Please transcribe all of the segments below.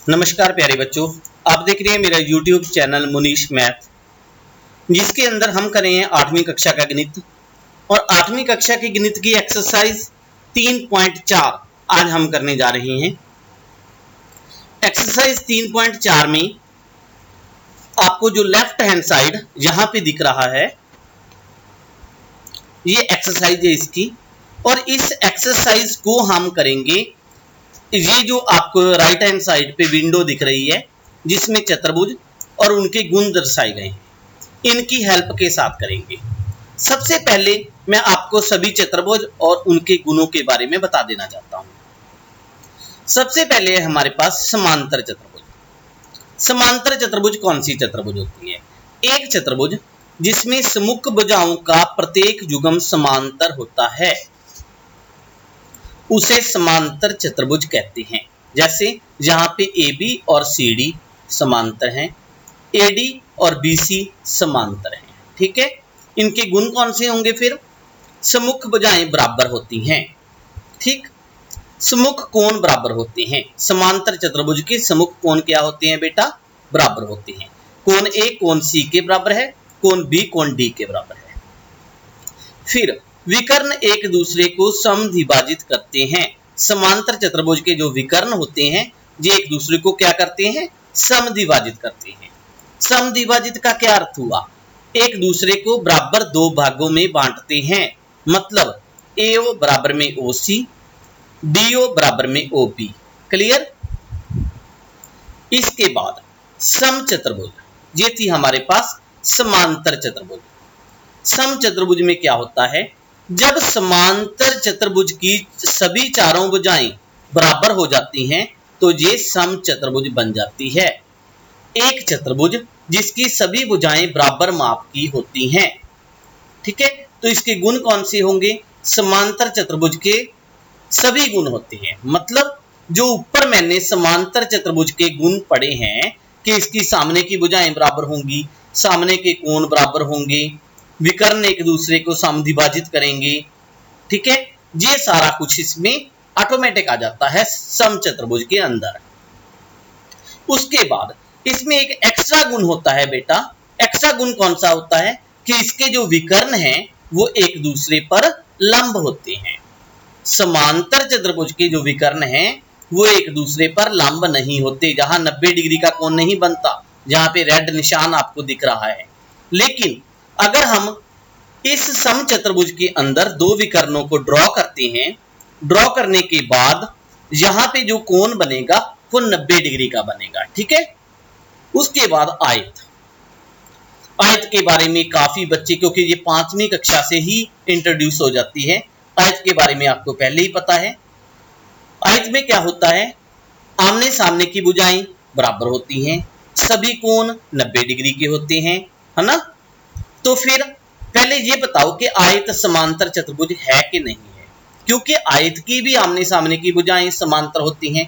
नमस्कार प्यारे बच्चों, आप देख रहे हैं मेरा YouTube चैनल मुनीश मैथ, जिसके अंदर हम कर रहे हैं 8वीं कक्षा का गणित। और 8वीं कक्षा के गणित की एक्सरसाइज 3.4 आज हम करने जा रहे हैं। एक्सरसाइज 3.4 में आपको जो लेफ्ट हैंड साइड यहां पे दिख रहा है, ये एक्सरसाइज है इसकी। और इस एक्सरसाइज को हम करेंगे, ये जो आपको राइट हैंड साइड पे विंडो दिख रही है जिसमें चतुर्भुज और उनके गुण दर्शाए गए हैं, इनकी हेल्प के साथ करेंगे। सबसे पहले मैं आपको सभी चतुर्भुज और उनके गुणों के बारे में बता देना चाहता हूं। सबसे पहले हमारे पास समांतर चतुर्भुज। समांतर चतुर्भुज कौन सी चतुर्भुज होती है? एक चतुर्भुज जिसमें सम्मुख भुजाओं का प्रत्येक युग्म समांतर होता है, उसे समांतर चतुर्भुज कहते हैं। जैसे यहाँ पे AB और CD समांतर हैं, AD और BC समांतर हैं। ठीक है, इनके गुण कौन से होंगे? फिर सम्मुख भुजाएं बराबर होती हैं। ठीक, सम्मुख कोण बराबर होते हैं। समांतर चतुर्भुज के सम्मुख कोण क्या होते हैं बेटा? बराबर होते हैं। कोण A कोण C के बराबर है, कोण B कोण D के बराबर है। फिर विकर्ण एक दूसरे को समद्विभाजित करते हैं। समांतर चतुर्भुज के जो विकर्ण होते हैं, ये एक दूसरे को क्या करते हैं? समद्विभाजित करते हैं। समद्विभाजित का क्या अर्थ हुआ? एक दूसरे को बराबर दो भागों में बांटते हैं। मतलब AO बराबर में OC, DO बराबर में OB। क्लियर? इसके बाद समचतुर्भुज, ये थी हमारे पास समांतर चतुर्भुज। समचतुर्भुज में क्या होता है? जब समांतर चतुर्भुज की सभी चारों भुजाएं बराबर हो जाती हैं तो ये समचतुर्भुज बन जाती है। एक चतुर्भुज जिसकी सभी भुजाएं बराबर माप की होती हैं। ठीक है, तो इसके गुण कौन से होंगे? समांतर चतुर्भुज के सभी गुण होते हैं। मतलब जो ऊपर मैंने समांतर चतुर्भुज के गुण पढ़े हैं कि इसकी सामने की भुजाएं बराबर होंगी, सामने के कोण बराबर होंगे, विकर्ण एक दूसरे को समद्विभाजित करेंगे। ठीक है, ये सारा कुछ इसमें ऑटोमेटिक आ जाता है समचतुर्भुज के अंदर। उसके बाद इसमें एक एक्स्ट्रा गुण होता है बेटा। एक्स्ट्रा गुण कौन सा होता है? कि इसके जो विकर्ण हैं वो एक दूसरे पर लंब होते हैं। समांतर चतुर्भुज के जो विकर्ण हैं वो एक दूसरे पर लंब नहीं होते। जहां 90 डिग्री का कोण नहीं बनता, जहां पे रेड निशान आपको दिख रहा है। लेकिन अगर हम इस समचतुर्भुज के अंदर दो विकर्णों को ड्रॉ करते हैं, ड्रॉ करने के बाद यहां पे जो कोण बनेगा वो 90 डिग्री का बनेगा। ठीक है, उसके बाद आयत। आयत के बारे में काफी बच्चे, क्योंकि ये 5वीं कक्षा से ही इंट्रोड्यूस हो जाती है, आयत के बारे में आपको पहले ही पता है। आयत में क्या होता है? आमने सामने की भुजाएं बराबर होती हैं, सभी कोण 90 डिग्री के होते हैं, है ना? तो फिर पहले ये बताओ कि आयत समांतर चतुर्भुज है कि नहीं है? क्योंकि आयत की भी आमने सामने की भुजाएं समांतर होती हैं,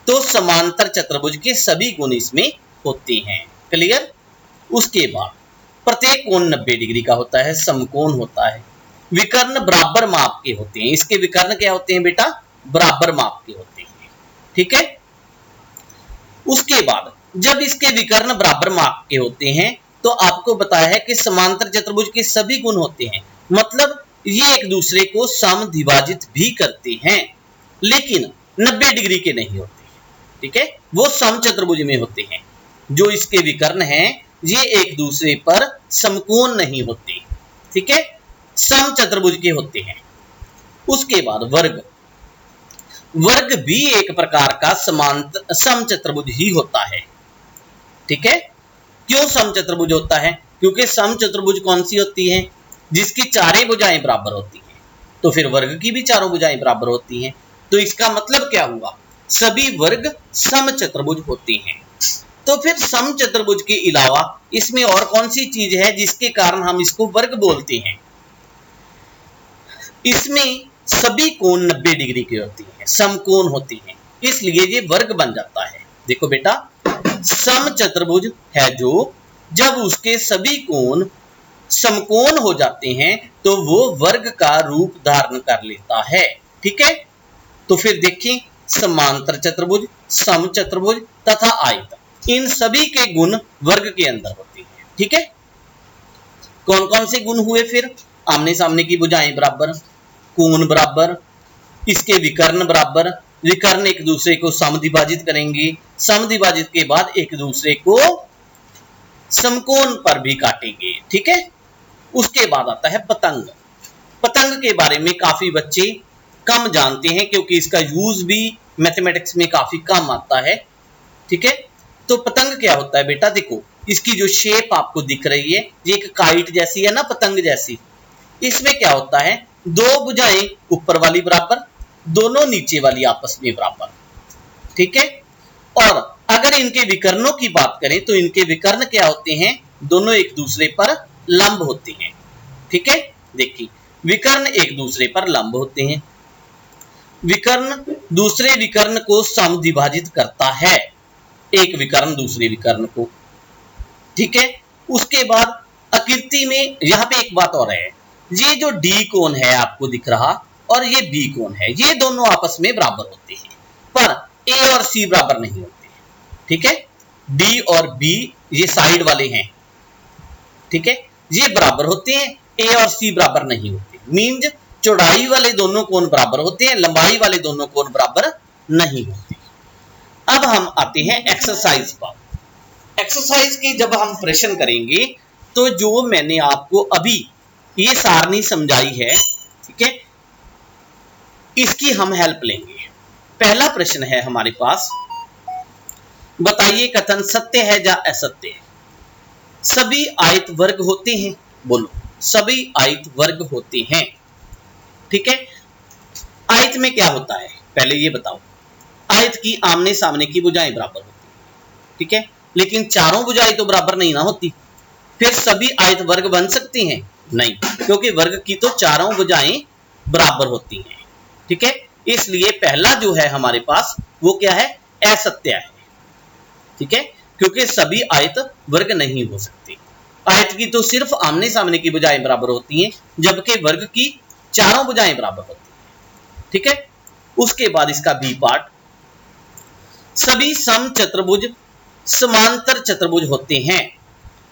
तो समांतर चतुर्भुज के सभी गुण इसमें होते हैं। क्लियर? उसके बाद प्रत्येक कोण 90 डिग्री का होता है, समकोण होता है, विकर्ण बराबर माप के होते हैं। इसके विकर्ण क्या होते हैं बेटा? बराबर माप के होते हैं। ठीक है, उसके बाद जब इसके विकर्ण बराबर माप के होते हैं तो आपको बताया है कि समांतर चतुर्भुज के सभी गुण होते हैं। मतलब ये एक दूसरे को समद्विभाजित भी करते हैं, लेकिन 90 डिग्री के नहीं होते। ठीक है, वो समचतुर्भुज में होते हैं। जो इसके विकर्ण हैं ये एक दूसरे पर समकोण नहीं होते। ठीक है, समचतुर्भुज के होते हैं। उसके बाद वर्ग। वर्ग भी एक प्रकार का समांतर समचतुर्भुज ही होता है। ठीक है, क्यों समचतुर्भुज होता है? क्योंकि समचतुर्भुज कौन सी होती है? जिसकी चारों भुजाएं बराबर होती हैं। तो फिर वर्ग की भी चारों भुजाएं बराबर होती हैं। तो इसका मतलब क्या हुआ? सभी वर्ग समचतुर्भुज होते हैं। तो फिर समचतुर्भुज के अलावा इसमें और कौन सी चीज है जिसके कारण हम इसको वर्ग बोलते हैं? इसमें सभी कोण 90 डिग्री के होते हैं, समकोण होते हैं, इसलिए ये वर्ग बन जाता है। देखो बेटा, समचतुर्भुज है जो जब उसके सभी कोण समकोण हो जाते हैं तो वो वर्ग का रूप धारण कर लेता है। ठीक है, तो फिर देखिए समांतर चतुर्भुज, समचतुर्भुज तथा आयत, इन सभी के गुण वर्ग के अंदर होते हैं। ठीक है, कौन कौन से गुण हुए फिर? आमने सामने की भुजाएं बराबर, कोण बराबर, इसके विकर्ण बराबर, विकर्ण एक दूसरे को समद्विभाजित करेंगे, समद्विभाजित के बाद एक दूसरे को समकोण पर भी काटेंगे। ठीक है, उसके बाद आता है पतंग। पतंग के बारे में काफी बच्चे कम जानते हैं क्योंकि इसका यूज भी मैथमेटिक्स में काफी कम आता है। ठीक है, तो पतंग क्या होता है बेटा? देखो, इसकी जो शेप आपको दिख रही है, ये एक काइट जैसी है ना, पतंग जैसी। इसमें क्या होता है, दो भुजाएं ऊपर वाली बराबर, दोनों नीचे वाली आपस में बराबर। ठीक है, और अगर इनके विकर्णों की बात करें तो इनके विकर्ण क्या होते हैं? दोनों एक दूसरे पर लंब होते हैं। ठीक है, देखिए विकर्ण एक दूसरे पर लंब होते हैं। विकर्ण दूसरे विकर्ण को समद्विभाजित करता है, एक विकर्ण दूसरे विकर्ण को। ठीक है, उसके बाद आकृति में यहां पे एक बात और है, ये जो डी कोण है आपको दिख रहा और ये बी कोण है, ये दोनों आपस में बराबर होते हैं, पर ए और सी बराबर नहीं होते। ठीक है, डी और बी ये साइड वाले हैं। ठीक है, ये बराबर होते हैं, ए और सी बराबर नहीं होते। मीन्स चौड़ाई वाले दोनों कोण बराबर होते हैं, लंबाई वाले दोनों कोण बराबर नहीं होते। अब हम आते हैं एक्सरसाइज पर। एक्सरसाइज की जब हम प्रश्न करेंगे तो जो मैंने आपको अभी ये सारणी समझाई है, ठीक है, इसकी हम हेल्प लेंगे। पहला प्रश्न है हमारे पास, बताइए कथन सत्य है या असत्य है? सभी आयत वर्ग होते हैं। बोलो, सभी आयत वर्ग होते हैं। ठीक है, आयत में क्या होता है पहले ये बताओ। आयत की आमने सामने की भुजाएं बराबर होती है। ठीक है, लेकिन चारों भुजाएं तो बराबर नहीं ना होती, फिर सभी आयत वर्ग बन सकती हैं? नहीं, क्योंकि वर्ग की तो चारों भुजाएं बराबर होती हैं। ठीक है, इसलिए पहला जो है हमारे पास वो क्या है? असत्य है। ठीक है, क्योंकि सभी आयत वर्ग नहीं हो सकती। आयत की तो सिर्फ आमने सामने की भुजाएं बराबर होती हैं, जबकि वर्ग की चारों भुजाएं बराबर होती हैं। ठीक है, उसके बाद इसका बी पार्ट, सभी समचतुर्भुज समांतर चतुर्भुज होते हैं।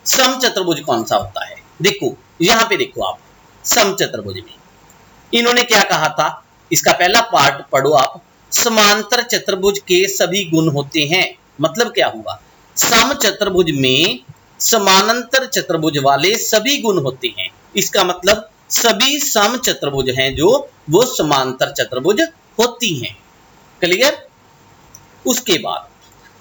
समचतुर्भुज कौन सा होता है? देखो यहां पे देखो आप, समचतुर्भुज में इन्होंने क्या कहा था, इसका पहला पार्ट पढ़ो आप, समांतर चतुर्भुज के सभी गुण होते हैं। मतलब क्या हुआ? समचतुर्भुज में समानांतर चतुर्भुज वाले सभी गुण होते हैं। इसका मतलब सभी समचतुर्भुज हैं जो वो समांतर चतुर्भुज होती हैं। क्लियर? उसके बाद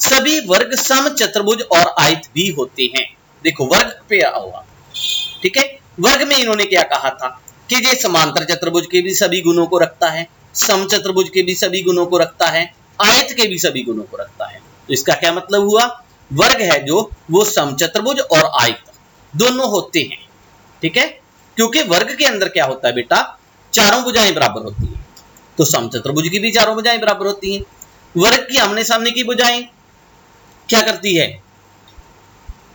सभी वर्ग समचतुर्भुज और आयत भी होते हैं। देखो वर्ग पे हुआ। ठीक है, वर्ग में इन्होंने क्या कहा था कि ये समांतर चतुर्भुज के भी सभी गुणों को रखता है, समचतुर्भुज के भी सभी गुणों को रखता है, आयत के भी सभी गुणों को रखता है। तो इसका क्या मतलब हुआ? वर्ग है जो वो समचतुर्भुज और आयत दोनों होते हैं। ठीक है, क्योंकि वर्ग के अंदर क्या होता है बेटा? चारों भुजाएं बराबर होती हैं, तो समचतुर्भुज की भी चारों भुजाएं बराबर होती हैं। वर्ग की आमने सामने की भुजाएं क्या करती है?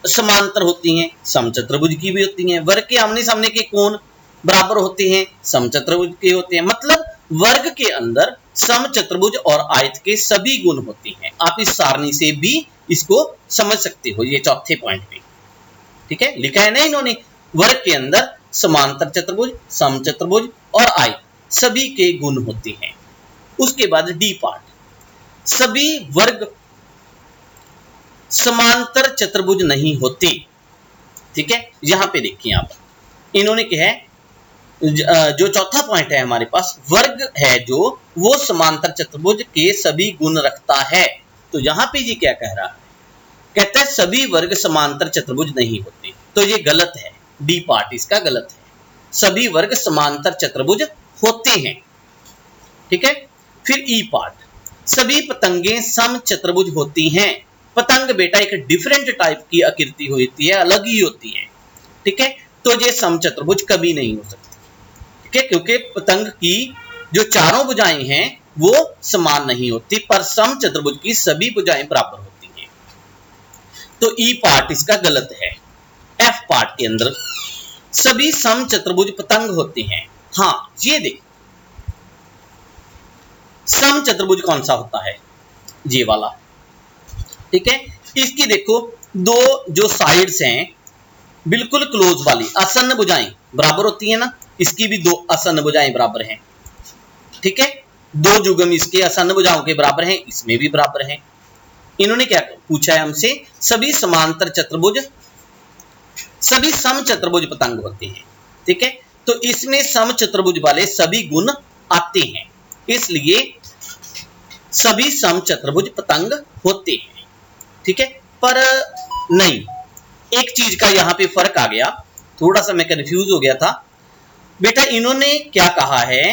समांतर होती हैं, समचतुर्भुज की भी होती हैं। वर्ग के आमने सामने के कोण बराबर होते हैं, समचतुर्भुज के होते हैं। मतलब वर्ग के अंदर समचतुर्भुज और आयत के सभी गुण होते हैं। आप इस सारणी से भी इसको समझ सकते हो, ये चौथे पॉइंट पे। ठीक है, लिखा है ना इन्होंने, वर्ग के अंदर समांतर चतुर्भुज, समचतुर्भुज और आयत सभी के गुण होते हैं। उसके बाद डी पार्ट, सभी वर्ग समांतर चतुर्भुज नहीं होते। ठीक है, यहां पे देखिए आप, इन्होंने क्या है, जो चौथा पॉइंट है हमारे पास, वर्ग है जो वो समांतर चतुर्भुज के सभी गुण रखता है। तो यहां पे ये क्या कह रहा है? कहता है सभी वर्ग समांतर चतुर्भुज नहीं होते। तो ये गलत है, डी पार्ट इसका गलत है। सभी वर्ग समांतर चतुर्भुज होते हैं। ठीक है, फिर ई पार्ट, सभी पतंगें समचतुर्भुज होती हैं। पतंग बेटा एक डिफरेंट टाइप की आकृति होती है, अलग ही होती है। ठीक है, तो ये समचतुर्भुज कभी नहीं हो सकती। ठीक है, क्योंकि पतंग की जो चारों भुजाएं हैं वो समान नहीं होती, पर समचतुर्भुज की सभी भुजाएं बराबर होती हैं। तो ई पार्ट इसका गलत है। एफ पार्ट के अंदर सभी समचतुर्भुज पतंग होते हैं। हाँ, ये देख, सम चतुर्भुज कौन सा होता है? ये वाला। ठीक है, इसकी देखो दो जो साइड्स हैं बिल्कुल क्लोज वाली आसन्न भुजाएं बराबर होती है ना, इसकी भी दो आसन्न भुजाएं बराबर हैं। ठीक है, दो जुगम इसके आसन्न भुजाओं के बराबर हैं, इसमें भी बराबर हैं। इन्होंने क्या पूछा है हमसे? सभी समांतर चतुर्भुज, सभी सम चतुर्भुज पतंग होते हैं। ठीक है, तो इसमें सम चतुर्भुज वाले सभी गुण आते हैं, इसलिए सभी सम चतुर्भुज पतंग होते हैं। ठीक है, पर नहीं, एक चीज का यहां पे फर्क आ गया, थोड़ा सा मैं कंफ्यूज हो गया था बेटा। इन्होंने क्या कहा है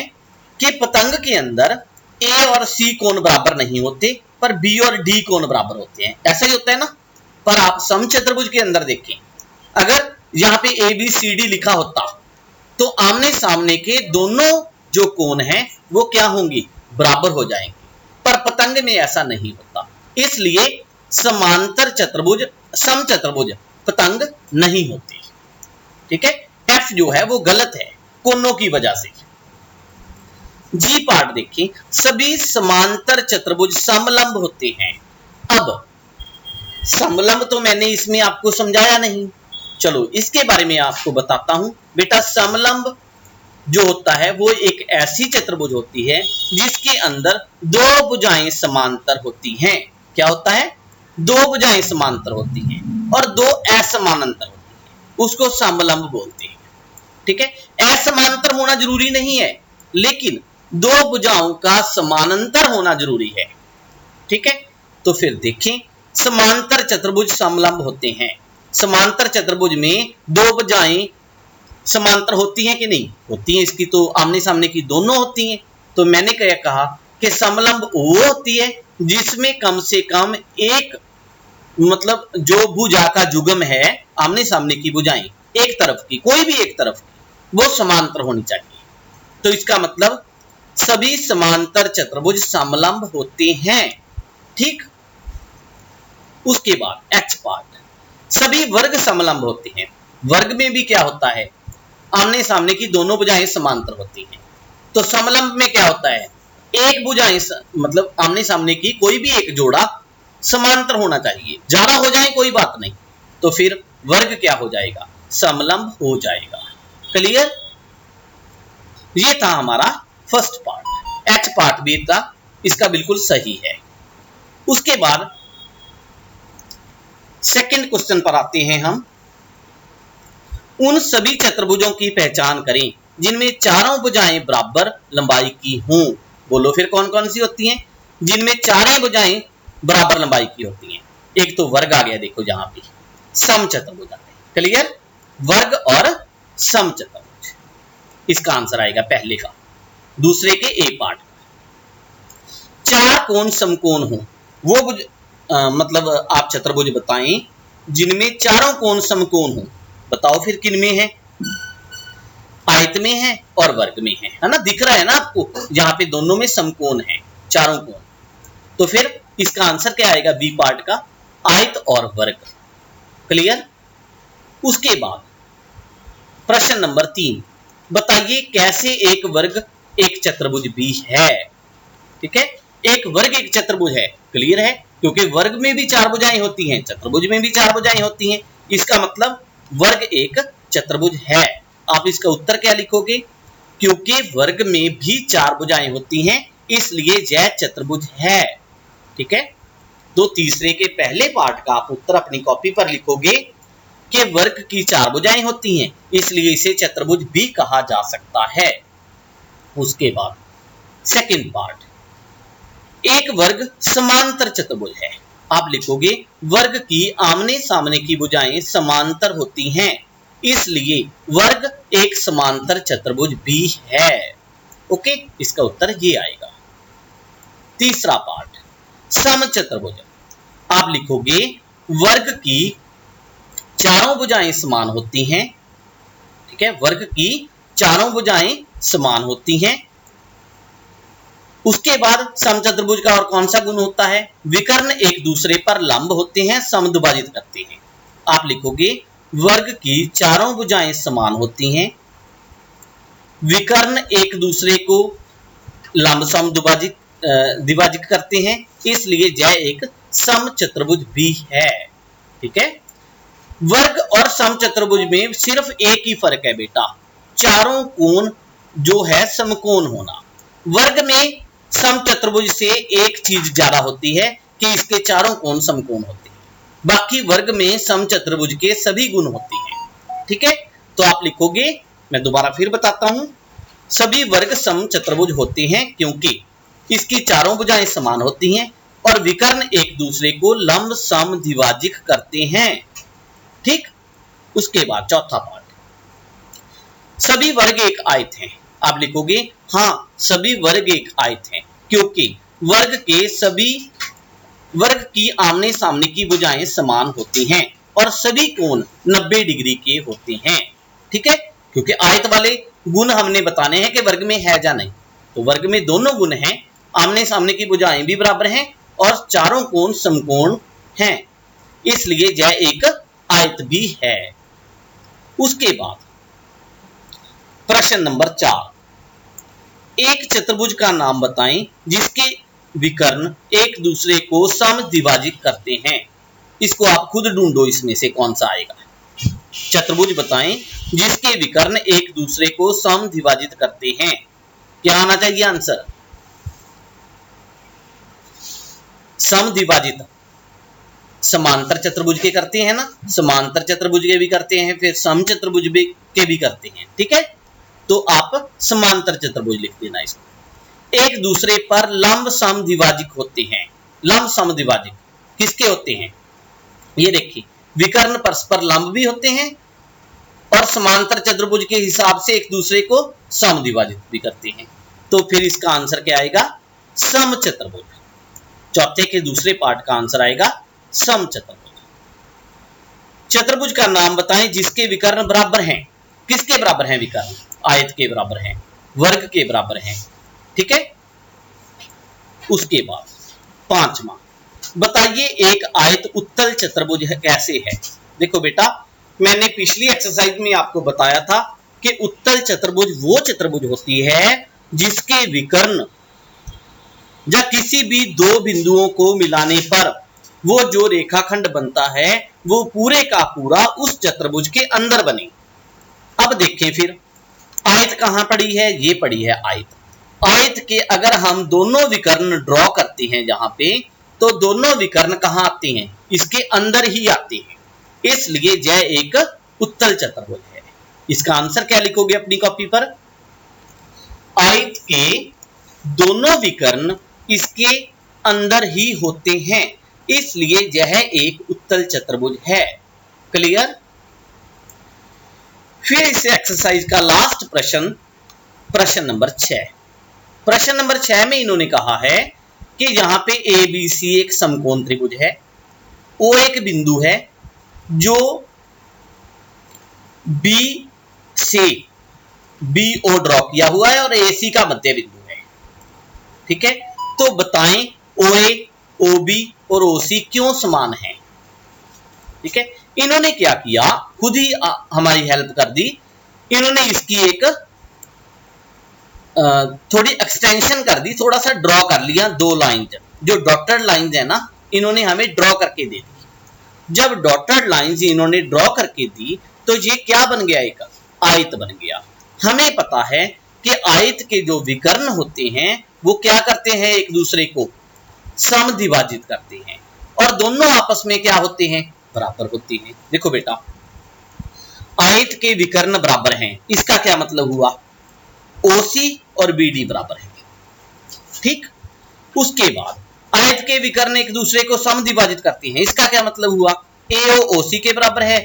कि पतंग के अंदर ए और सी कोण बराबर नहीं होते, पर बी और डी कोण बराबर होते हैं। ऐसा ही होता है ना। पर आप सम चतुर्भुज के अंदर देखें, अगर यहां पे ए बी सी डी लिखा होता तो आमने सामने के दोनों जो कोण हैं वो क्या होंगे? बराबर हो जाएंगे। पर पतंग में ऐसा नहीं होता, इसलिए समांतर चतुर्भुज सम चतुर्भुज पतंग नहीं होते। ठीक है, एफ जो है वो गलत है कोणों की वजह से। जी पार्ट देखिए, सभी समांतर चतुर्भुज समलंब होते हैं। अब समलंब तो मैंने इसमें आपको समझाया नहीं, चलो इसके बारे में आपको बताता हूं बेटा। समलंब जो होता है वो एक ऐसी चतुर्भुज होती है जिसके अंदर दो भुजाएं समांतर होती हैं। क्या होता है? दो भुजाएं समांतर होती हैं और दो असमानांतर होती हैं, उसको समलंब बोलते हैं। ठीक है, असमांतर होना जरूरी नहीं है, लेकिन दो भुजाओं का समानांतर होना जरूरी है। ठीक है, तो फिर देखें, समांतर चतुर्भुज समलंब होते हैं। समांतर चतुर्भुज में दो भुजाएं समांतर होती हैं कि नहीं होती हैं? इसकी तो आमने सामने की दोनों होती हैं। तो मैंने क्या कहा कि समलंब वो होती है जिसमें कम से कम एक, मतलब जो भुजा का जुगम है, आमने सामने की भुजाएं एक तरफ की, कोई भी एक तरफ की, वो समांतर होनी चाहिए। तो इसका मतलब सभी समांतर चतुर्भुज समलंब होते हैं। ठीक, उसके बाद एच पार्ट, सभी वर्ग समलंब होते हैं। वर्ग में भी क्या होता है? आमने सामने की दोनों भुजाएं समांतर होती हैं। तो समलंब में क्या होता है? एक भुजाएं मतलब आमने सामने की कोई भी एक जोड़ा समांतर होना चाहिए, ज्यादा हो जाए कोई बात नहीं, तो फिर वर्ग क्या हो जाएगा? समलंब हो जाएगा। क्लियर? ये था हमारा फर्स्ट पार्ट। एच पार्ट भी था इसका बिल्कुल सही है। उसके बाद सेकंड क्वेश्चन पर आते हैं हम। उन सभी चतुर्भुजों की पहचान करें जिनमें चारों भुजाएं बराबर लंबाई की हों। बोलो फिर कौन कौन सी होती हैं जिनमें चारों भुजाएं बराबर लंबाई की होती हैं? एक तो वर्ग आ गया, देखो जहां पे सम चतुर्भुज आते हैं। क्लियर? वर्ग और सम चतुर्भुज, इसका आंसर आएगा पहले का, दूसरे के ए पार्ट का। चार कोण समकोण हो, वो मतलब आप चतुर्भुज बताएं जिनमें चारों कोण समकोण हो। बताओ फिर किन में है? आयत में है और वर्ग में है ना? दिख रहा है ना आपको, जहां पे दोनों में समकोण है, चारों कोण। तो फिर इसका आंसर क्या आएगा? बी पार्ट का, आयत और वर्ग। क्लियर? उसके बाद प्रश्न नंबर 3, बताइए कैसे एक वर्ग एक चतुर्भुज भी है। ठीक है, एक वर्ग एक चतुर्भुज है। क्लियर है? क्योंकि वर्ग में भी चार भुजाएं होती हैं, चतुर्भुज में भी चार भुजाएं होती हैं, इसका मतलब वर्ग एक चतुर्भुज है। आप इसका उत्तर क्या लिखोगे? क्योंकि वर्ग में भी चार भुजाएं होती हैं, इसलिए यह चतुर्भुज है। ठीक है, तो तीसरे के पहले पार्ट का आप उत्तर अपनी कॉपी पर लिखोगे कि वर्ग की चार भुजाएं होती हैं, इसलिए इसे चतुर्भुज भी कहा जा सकता है। उसके बाद सेकंड पार्ट, एक वर्ग समांतर चतुर्भुज है। आप लिखोगे वर्ग की आमने सामने की भुजाएं समांतर होती हैं, इसलिए वर्ग एक समांतर चतुर्भुज भी है। ओके, इसका उत्तर ये आएगा। तीसरा पार्ट, सम चतुर्भुज। आप लिखोगे वर्ग की चारों भुजाएं समान होती हैं। ठीक है, वर्ग की चारों भुजाएं समान होती हैं। उसके बाद सम चतुर्भुज का और कौन सा गुण होता है? विकर्ण एक दूसरे पर लंब होते हैं, समद्विभाजित करते हैं। आप लिखोगे वर्ग की चारों भुजाएं समान होती हैं, विकर्ण एक दूसरे को लंब समद्विभाजित द्विभाजित करते हैं, इसलिए यह एक समचतुर्भुज भी है। ठीक है, वर्ग और समचतुर्भुज में सिर्फ एक ही फर्क है बेटा, चारों कोण जो है समकोण होना। वर्ग में समचतुर्भुज से एक चीज ज्यादा होती है कि इसके चारों कोण समकोण होते हैं, बाकी वर्ग में समचतुर्भुज के सभी गुण होते हैं। ठीक है, तो आप लिखोगे, मैं दोबारा फिर बताता हूं, सभी वर्ग समचतुर्भुज होते हैं क्योंकि इसकी चारों भुजाएं समान होती हैं और विकर्ण एक दूसरे को लंब सम द्विभाजित करते हैं। ठीक, उसके बाद चौथा पार्ट, सभी वर्ग एक आयत हैं। आप लिखोगे हां, सभी वर्ग एक आयत हैं क्योंकि वर्ग की आमने सामने की भुजाएं समान होती हैं और सभी कोण 90 डिग्री के होते हैं। ठीक है, क्योंकि आयत वाले गुण हमने बताने हैं कि वर्ग में है या नहीं, तो वर्ग में दोनों गुण हैं, आमने सामने की भुजाएं भी बराबर हैं और चारों कोण समकोण हैं, इसलिए यह एक आयत भी है। उसके बाद प्रश्न नंबर 4, एक चतुर्भुज का नाम बताएं जिसके विकर्ण एक दूसरे को समद्विभाजित करते हैं। इसको आप खुद ढूंढो, इसमें से कौन सा आएगा। चतुर्भुज बताएं जिसके विकर्ण एक दूसरे को समद्विभाजित करते हैं, क्या आना चाहिए आंसर? समद्विभाजित समांतर चतुर्भुज के करते हैं ना, समांतर चतुर्भुज के भी करते हैं, फिर समचतुर्भुज के भी करते हैं। ठीक है, तो आप समांतर चतुर्भुज लिख देना। इसको एक दूसरे पर लंब समद्विभाजित होते हैं। लंब समद्विभाजित किसके होते हैं? ये देखिए, विकर्ण परस्पर लंब भी होते हैं और समांतर चतुर्भुज के हिसाब से एक दूसरे को समद्विभाजित भी करते हैं। तो फिर इसका आंसर क्या आएगा? समचतुर्भुज। चौथे के दूसरे पार्ट का आंसर आएगा समचतुर्भुज। चतुर्भुज का नाम बताएं जिसके विकर्ण बराबर हैं। किसके बराबर हैं विकर्ण? आयत के बराबर हैं, वर्ग के बराबर हैं। ठीक है, उसके बाद पांचवा, बताइए एक आयत उत्तल चतुर्भुज कैसे है। देखो बेटा, मैंने पिछली एक्सरसाइज में आपको बताया था कि उत्तल चतुर्भुज वो चतुर्भुज होती है जिसके विकर्ण या किसी भी दो बिंदुओं को मिलाने पर वो जो रेखाखंड बनता है वो पूरे का पूरा उस चतुर्भुज के अंदर बने। अब देखें फिर, आयत कहां पड़ी है? ये पड़ी है आयत। आयत के अगर हम दोनों विकर्ण ड्रॉ करते हैं जहां पे, तो दोनों विकर्ण कहां आते हैं? इसके अंदर ही आते हैं, इसलिए यह एक उत्तल चतुर्भुज है। इसका आंसर क्या लिखोगे अपनी कॉपी पर? आयत के दोनों विकर्ण इसके अंदर ही होते हैं, इसलिए यह एक उत्तल चतुर्भुज है। क्लियर? फिर इस एक्सरसाइज का लास्ट प्रश्न, प्रश्न नंबर 6। प्रश्न नंबर 6 में इन्होंने कहा है कि यहां पे ए बी सी एक समकोण त्रिभुज है, ओ एक बिंदु है जो बी से बी ओ ड्रॉ किया हुआ है और ए सी का मध्य बिंदु है। ठीक है, तो बताएं ओ ए, ओ बी और ओ सी क्यों समान है। ठीक है, इन्होंने क्या किया, खुद ही हमारी हेल्प कर दी। इन्होंने इसकी एक थोड़ी एक्सटेंशन कर दी, थोड़ा सा ड्रॉ कर लिया। दो लाइंस जो डॉटेड लाइंस है ना, इन्होंने हमें ड्रॉ करके दे दी। जब डॉटेड लाइंस इन्होंने ड्रॉ करके दी तो ये क्या बन गया? एक आयत बन गया। हमें पता है कि आयत के जो विकर्ण होते हैं वो क्या करते हैं? एक दूसरे को समद्विभाजित करते हैं और दोनों आपस में क्या होते हैं? बराबर होते हैं। देखो बेटा, आयत के विकर्ण बराबर हैं, इसका क्या मतलब हुआ? OC और BD बराबर है। ठीक, उसके बाद आयत के विकर्ण एक दूसरे को समद्विभाजित करते हैं, इसका क्या मतलब हुआ? AO OC के बराबर है,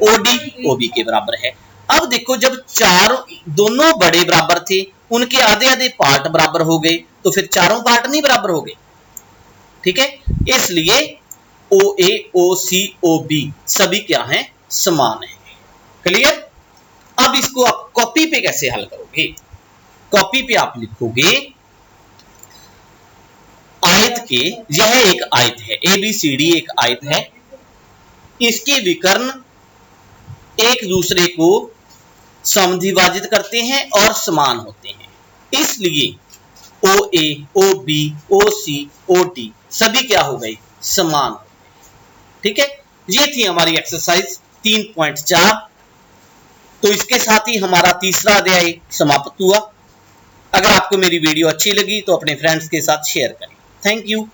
OD OB के बराबर है। अब देखो, जब दोनों बड़े बराबर थे, उनके आधे आधे पार्ट बराबर हो गए, तो फिर चारों पार्ट नहीं बराबर हो गए। ठीक है, इसलिए OA OC OB सभी क्या हैं? समान है। क्लियर? अब इसको आप कॉपी पे कैसे हल करोगे? कॉपी पे आप लिखोगे आयत के, यह एक आयत है, ABCD एक आयत है, इसके विकर्ण एक दूसरे को समद्विभाजित करते हैं और समान होते हैं, इसलिए ओ ए, ओ बी, ओ सी, ओ डी सभी क्या हो गए, समान। ठीक है, ये थी हमारी एक्सरसाइज 3.4। तो इसके साथ ही हमारा तीसरा अध्याय समाप्त हुआ। अगर आपको मेरी वीडियो अच्छी लगी तो अपने फ्रेंड्स के साथ शेयर करें। Thank you.